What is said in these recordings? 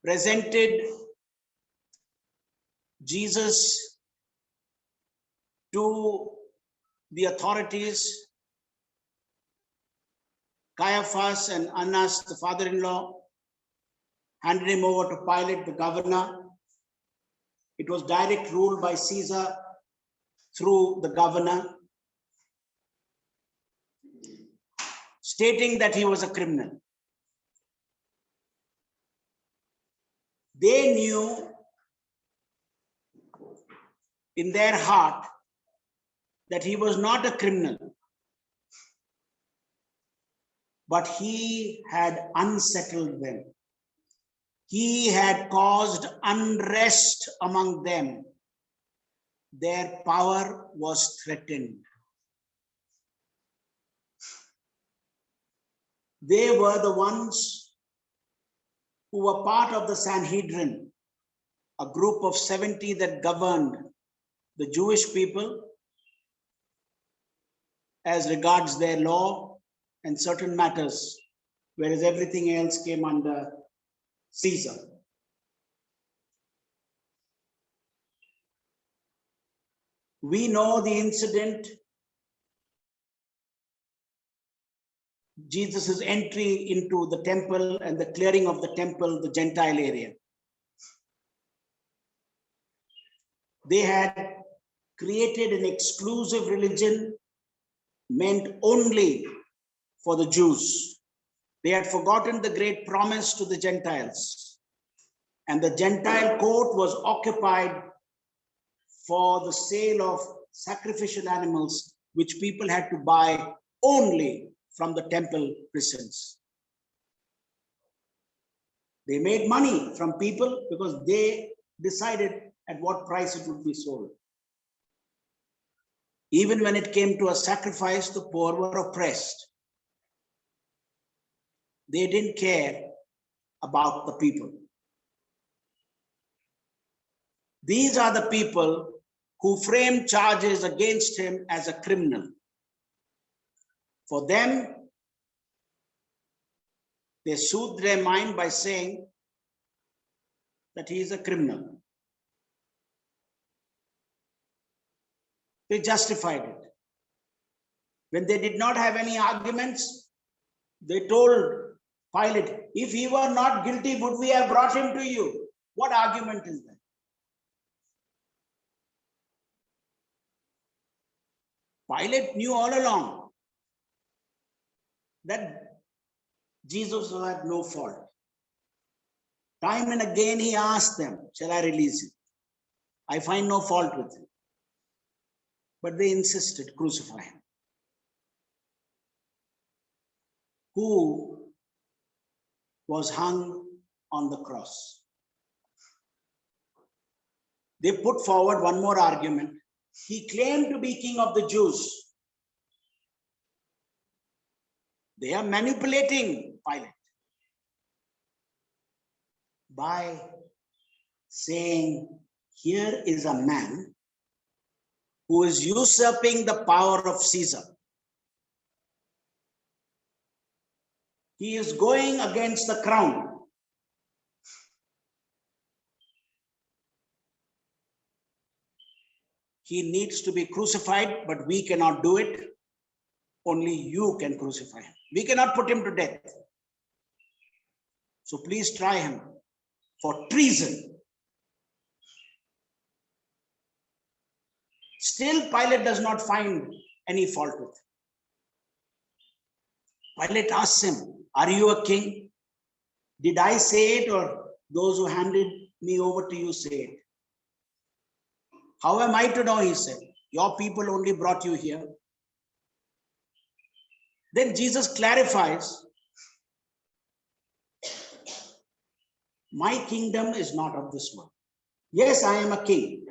presented Jesus to the authorities. Caiaphas and Annas, the father-in-law, handed him over to Pilate, the governor. It was direct rule by Caesar through the governor, stating that he was a criminal. They knew in their heart that he was not a criminal, but he had unsettled them. He had caused unrest among them. Their power was threatened. They were the ones who were part of the Sanhedrin, a group of 70 that governed the Jewish people as regards their law and certain matters, whereas everything else came under Caesar. We know the incident, Jesus' entry into the temple and the clearing of the temple, the Gentile area. They had created an exclusive religion meant only for the Jews. They had forgotten the great promise to the Gentiles. And the Gentile court was occupied for the sale of sacrificial animals, which people had to buy only from the temple prisons. They made money from people because they decided at what price it would be sold. Even when it came to a sacrifice, the poor were oppressed. They didn't care about the people. These are the people who framed charges against him as a criminal. For them, they soothed their mind by saying that he is a criminal. They justified it. When they did not have any arguments, they told Pilate, if he were not guilty, would we have brought him to you? What argument is that? Pilate knew all along that Jesus had no fault. Time and again he asked them, shall I release him? I find no fault with him. But they insisted, crucify him. Who was hung on the cross? They put forward one more argument. He claimed to be king of the Jews. They are manipulating Pilate by saying, here is a man who is usurping the power of Caesar. He is going against the crown. He needs to be crucified, but we cannot do it. Only you can crucify him. We cannot put him to death. So please try him for treason. Still, Pilate does not find any fault with him. Pilate asks him, are you a king? Did I say it, or those who handed me over to you say it? How am I to know, he said. Your people only brought you here. Then Jesus clarifies, my kingdom is not of this world. Yes, I am a king,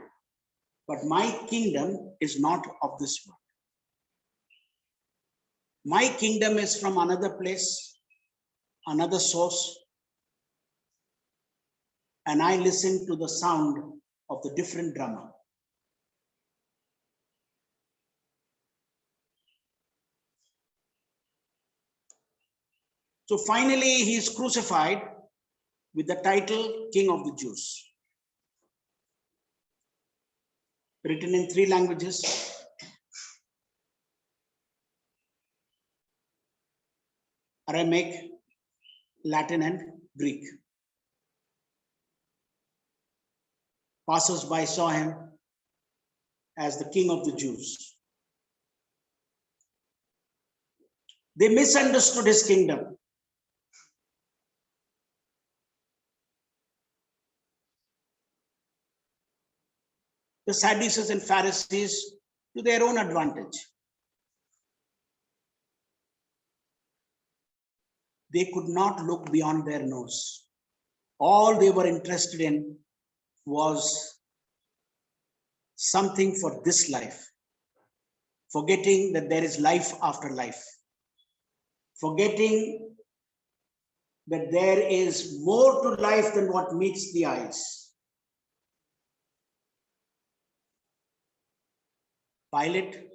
but my kingdom is not of this world. My kingdom is from another place, another source, and I listen to the sound of the different drummer. So finally, he is crucified. with the title King of the Jews. Written in 3 languages. Aramaic, Latin, and Greek. Passers-by saw him as the King of the Jews. They misunderstood his kingdom. The Sadducees and Pharisees to their own advantage. They could not look beyond their nose. All they were interested in was something for this life, forgetting that there is life after life, forgetting that there is more to life than what meets the eyes. Pilate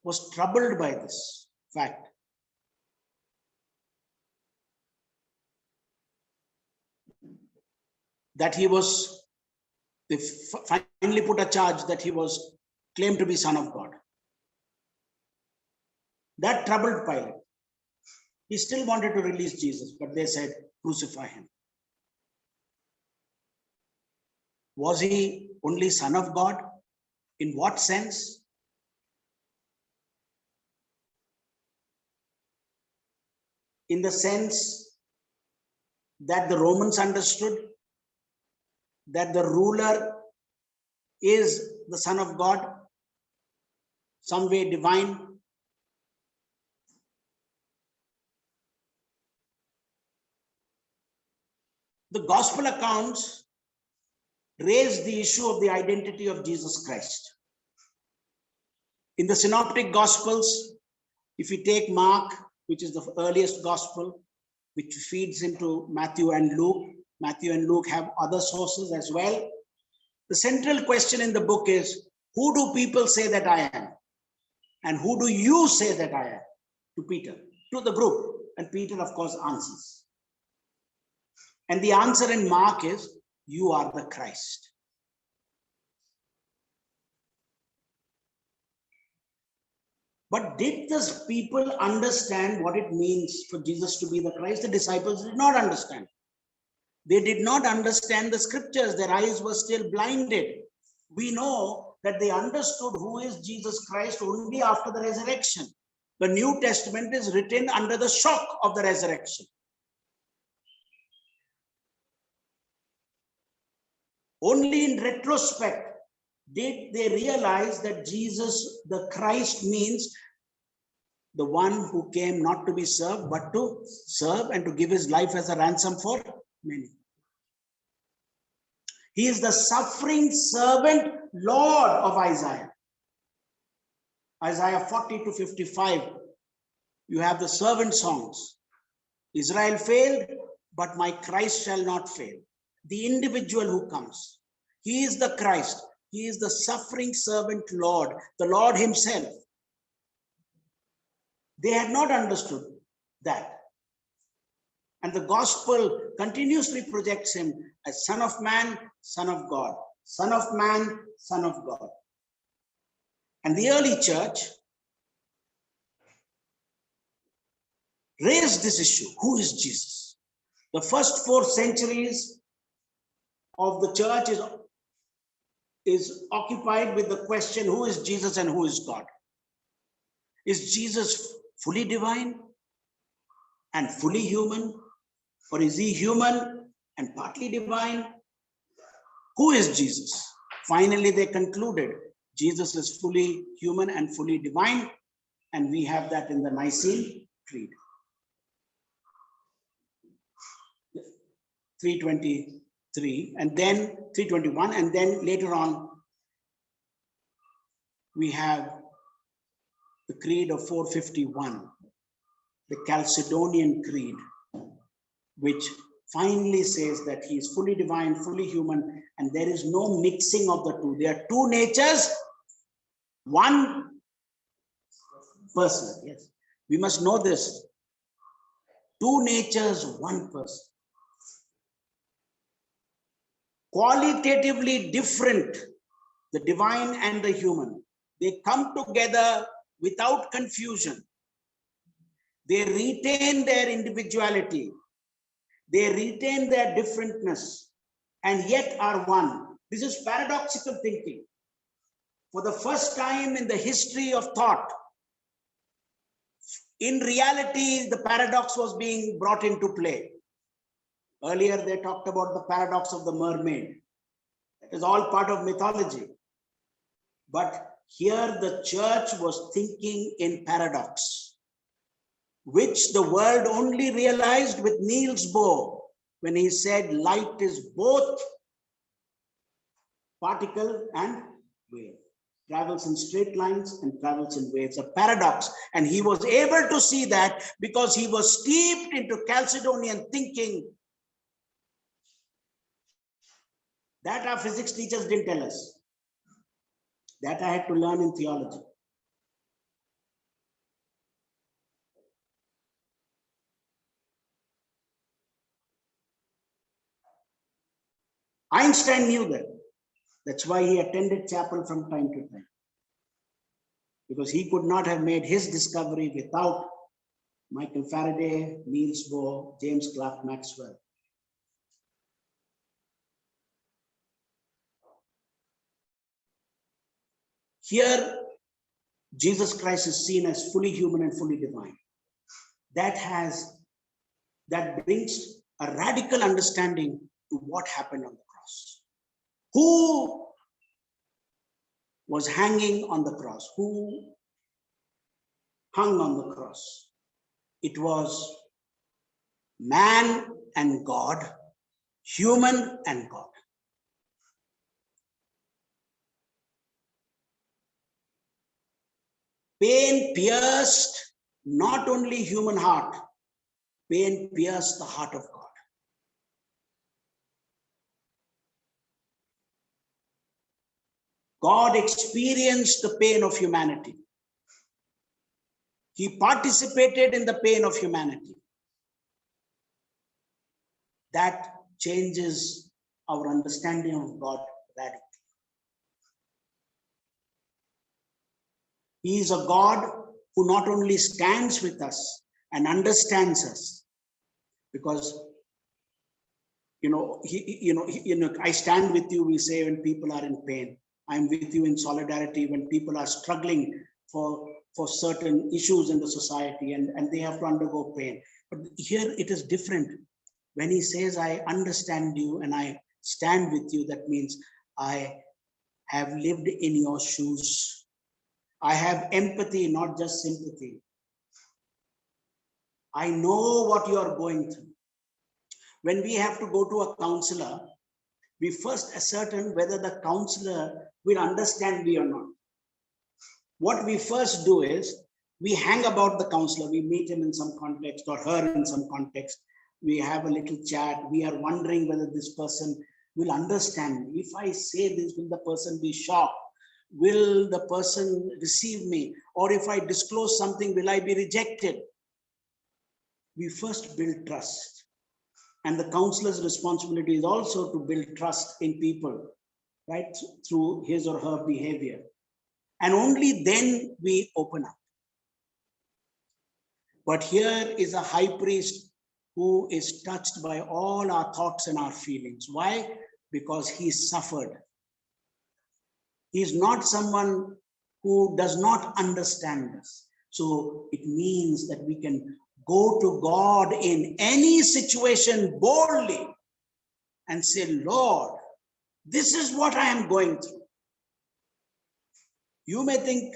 was troubled by this fact. That he was, they finally put a charge that he was claimed to be Son of God. That troubled Pilate. He still wanted to release Jesus, but they said, crucify him. Was he only Son of God? In what sense? In the sense that the Romans understood that the ruler is the Son of God, some way divine. The gospel accounts raise the issue of the identity of Jesus Christ. In the synoptic gospels, if you take Mark, which is the earliest gospel, which feeds into Matthew and Luke have other sources as well. The central question in the book is, who do people say that I am? And who do you say that I am? To Peter, to the group. And Peter, of course, answers. And the answer in Mark is, you are the Christ. But did the people understand what it means for Jesus to be the Christ? The disciples did not understand. They did not understand the scriptures. Their eyes were still blinded. We know that they understood who is Jesus Christ only after the resurrection. The New Testament is written under the shock of the resurrection. Only in retrospect did they realize that Jesus, the Christ, means the one who came not to be served, but to serve and to give his life as a ransom for many. He is the suffering servant Lord of Isaiah. Isaiah 40 to 55, you have the servant songs. Israel failed, but my Christ shall not fail. The individual who comes, he is the Christ. He is the suffering servant Lord, the Lord himself. They had not understood that. And the gospel continuously projects him as Son of Man, Son of God. Son of Man, Son of God. And the early church raised this issue. Who is Jesus? The first 4 centuries of the church is occupied with the question, who is Jesus and who is God? Is Jesus fully divine and fully human? Or is he human and partly divine? Who is Jesus? Finally, they concluded Jesus is fully human and fully divine. And we have that in the Nicene Creed. 323 and then 321. And then later on, we have the Creed of 451, the Chalcedonian Creed, which finally says that he is fully divine, fully human, and there is no mixing of the two. There are 2 natures, 1 person. Yes, we must know this. 2 natures, 1 person. qualitatively different, the divine and the human. They come together without confusion. They retain their individuality. They retain their differentness and yet are one. This is paradoxical thinking. For the first time in the history of thought, in reality, the paradox was being brought into play. Earlier, they talked about the paradox of the mermaid. That is all part of mythology. But here the church was thinking in paradox, which the world only realized with Niels Bohr when he said light is both particle and wave, travels in straight lines and travels in waves, a paradox. And he was able to see that because he was steeped into Chalcedonian thinking that our physics teachers didn't tell us. That I had to learn in theology. Einstein knew that. That's why he attended chapel from time to time. Because he could not have made his discovery without Michael Faraday, Niels Bohr, James Clerk Maxwell. Here, Jesus Christ is seen as fully human and fully divine. That brings a radical understanding to what happened on the cross. Who was hanging on the cross? Who hung on the cross? It was man and God, human and God. Pain pierced not only human heart, pain pierced the heart of God. God experienced the pain of humanity. He participated in the pain of humanity. That changes our understanding of God radically. He is a God who not only stands with us and understands us, because I stand with you, we say, when people are in pain. I'm with you in solidarity when people are struggling for certain issues in the society and they have to undergo pain. But here it is different. When he says, I understand you and I stand with you, that means I have lived in your shoes. I have empathy, not just sympathy. I know what you are going through. When we have to go to a counselor, we first ascertain whether the counselor will understand me or not. What we first do is, we hang about the counselor, we meet him in some context or her in some context, we have a little chat, we are wondering whether this person will understand me. If I say this, will the person be shocked? Will the person receive me? Or if I disclose something, will I be rejected? We first build trust. And the counselor's responsibility is also to build trust in people, right? Through his or her behavior. And only then we open up. But here is a high priest who is touched by all our thoughts and our feelings. Why? Because he suffered. He is not someone who does not understand us. So it means that we can go to God in any situation boldly and say, Lord, this is what I am going through. You may think,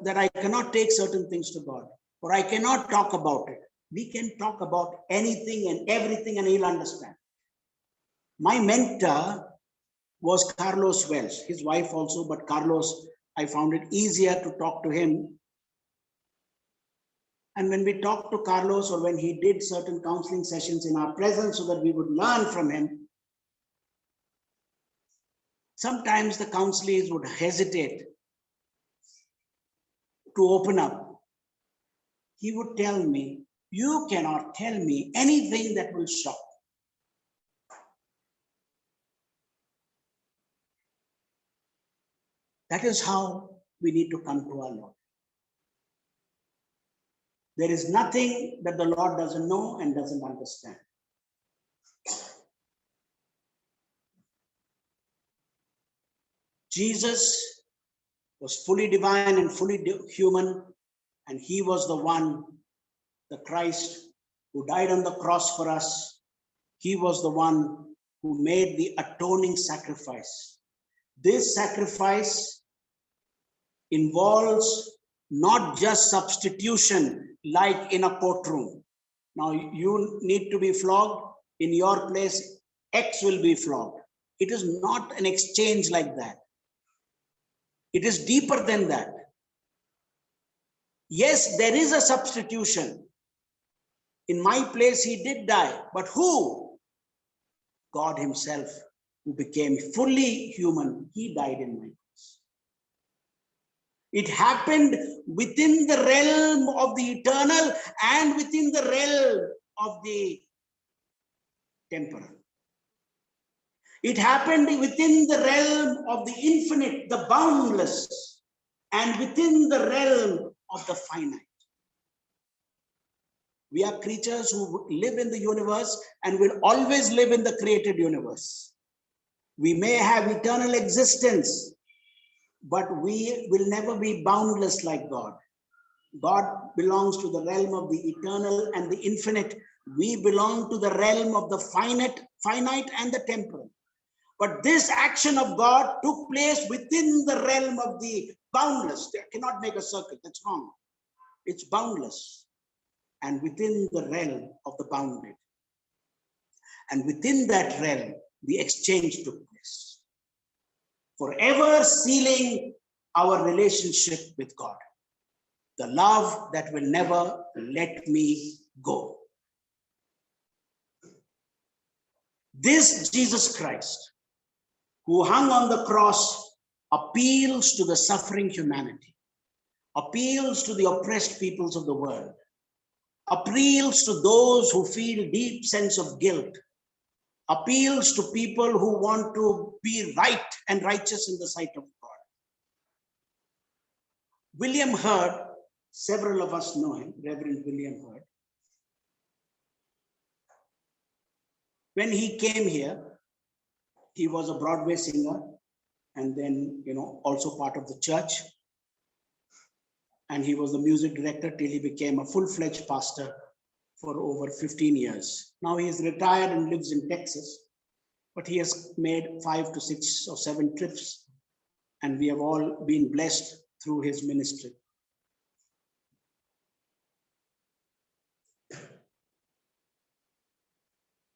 that I cannot take certain things to God, or I cannot talk about it. We can talk about anything and everything and he'll understand. My mentor was Carlos Welsh, his wife also, but Carlos, I found it easier to talk to him. And when we talked to Carlos, or when he did certain counseling sessions in our presence so that we would learn from him, sometimes the counselees would hesitate to open up. He would tell me, you cannot tell me anything that will shock. That is how we need to come to our Lord. There is nothing that the Lord doesn't know and doesn't understand. Jesus was fully divine and fully human, and he was the one, the Christ, who died on the cross for us. He was the one who made the atoning sacrifice. This sacrifice involves not just substitution like in a courtroom. Now you need to be flogged. In your place, X will be flogged. It is not an exchange like that. It is deeper than that. Yes, there is a substitution. In my place, he did die. But who? God himself, who became fully human. He died in my place. It happened within the realm of the eternal and within the realm of the temporal. It happened within the realm of the infinite, the boundless, and within the realm of the finite. We are creatures who live in the universe and will always live in the created universe. We may have eternal existence, but we will never be boundless like God. God belongs to the realm of the eternal and the infinite. We belong to the realm of the finite and the temporal. But this action of God took place within the realm of the boundless. They cannot make a circle. That's wrong. It's boundless. And within the realm of the bounded. And within that realm, the exchange took place. Forever sealing our relationship with God. The love that will never let me go. This Jesus Christ, who hung on the cross, appeals to the suffering humanity, appeals to the oppressed peoples of the world, appeals to those who feel deep sense of guilt, appeals to people who want to be right and righteous in the sight of God. William Hurd, several of us know him, Reverend William Hurd. When he came here, he was a Broadway singer and then, also part of the church. And he was the music director till he became a full-fledged pastor for over 15 years. Now he is retired and lives in Texas, but he has made 5 to 6 or 7 trips, and we have all been blessed through his ministry.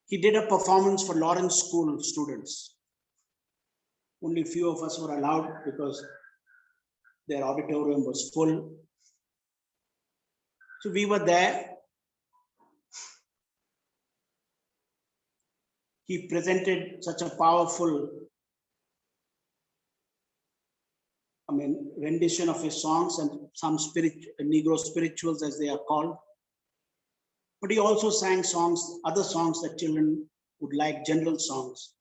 He did a performance for Lawrence School students. Only few of us were allowed because their auditorium was full. So we were there. He presented such a powerful, rendition of his songs and some Negro spirituals as they are called. But he also sang songs, other songs that children would like, general songs.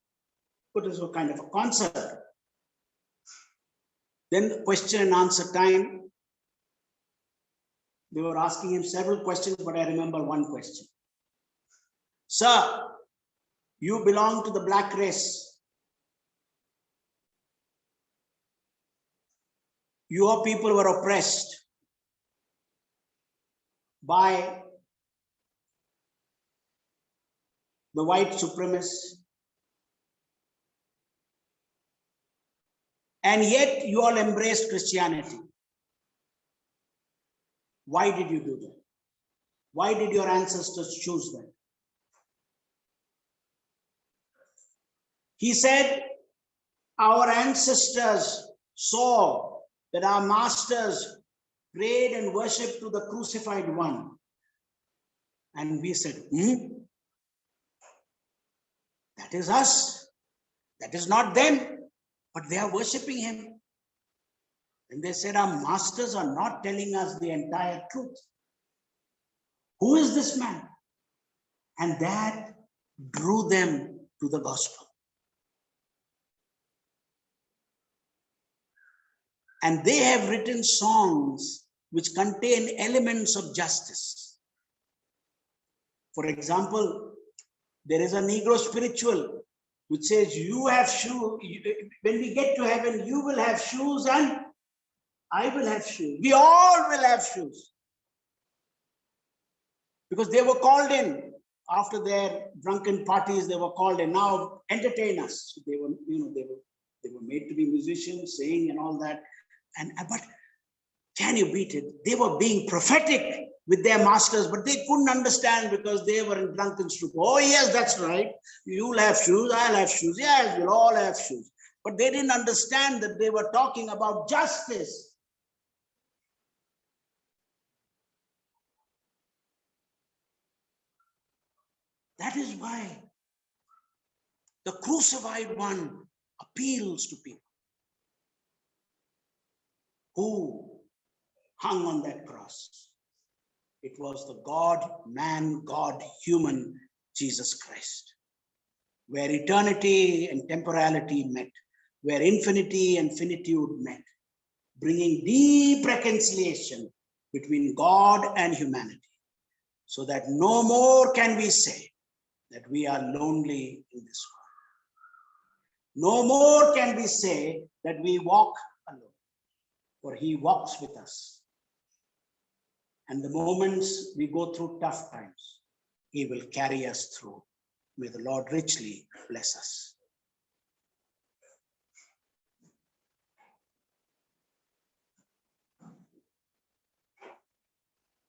But it was a kind of a concert. Then question and answer time. They were asking him several questions, but I remember one question. Sir, you belong to the black race. Your people were oppressed by the white supremacists. And yet you all embraced Christianity. Why did you do that? Why did your ancestors choose that? He said, our ancestors saw that our masters prayed and worshiped to the crucified one. And we said, that is us. That is not them, but they are worshiping him. And they said, our masters are not telling us the entire truth. Who is this man? And that drew them to the gospel. And they have written songs which contain elements of justice. For example, there is a Negro spiritual which says, you have shoes, when we get to heaven, you will have shoes and I will have shoes. We all will have shoes. Because they were called in after their drunken parties, they were called in. Now entertain us. They were, they were made to be musicians, sing and all that. But can you beat it? They were being prophetic with their masters, but they couldn't understand because they were in drunken stupor. Oh yes, that's right. You'll have shoes, I'll have shoes. Yes, we'll all have shoes. But they didn't understand that they were talking about justice. That is why the crucified one appeals to people who hung on that cross. It was the God, man, God, human, Jesus Christ, where eternity and temporality met, where infinity and finitude met, bringing deep reconciliation between God and humanity, so that no more can we say that we are lonely in this world. No more can we say that we walk alone, for he walks with us. And the moments we go through tough times, he will carry us through. May the Lord richly bless us.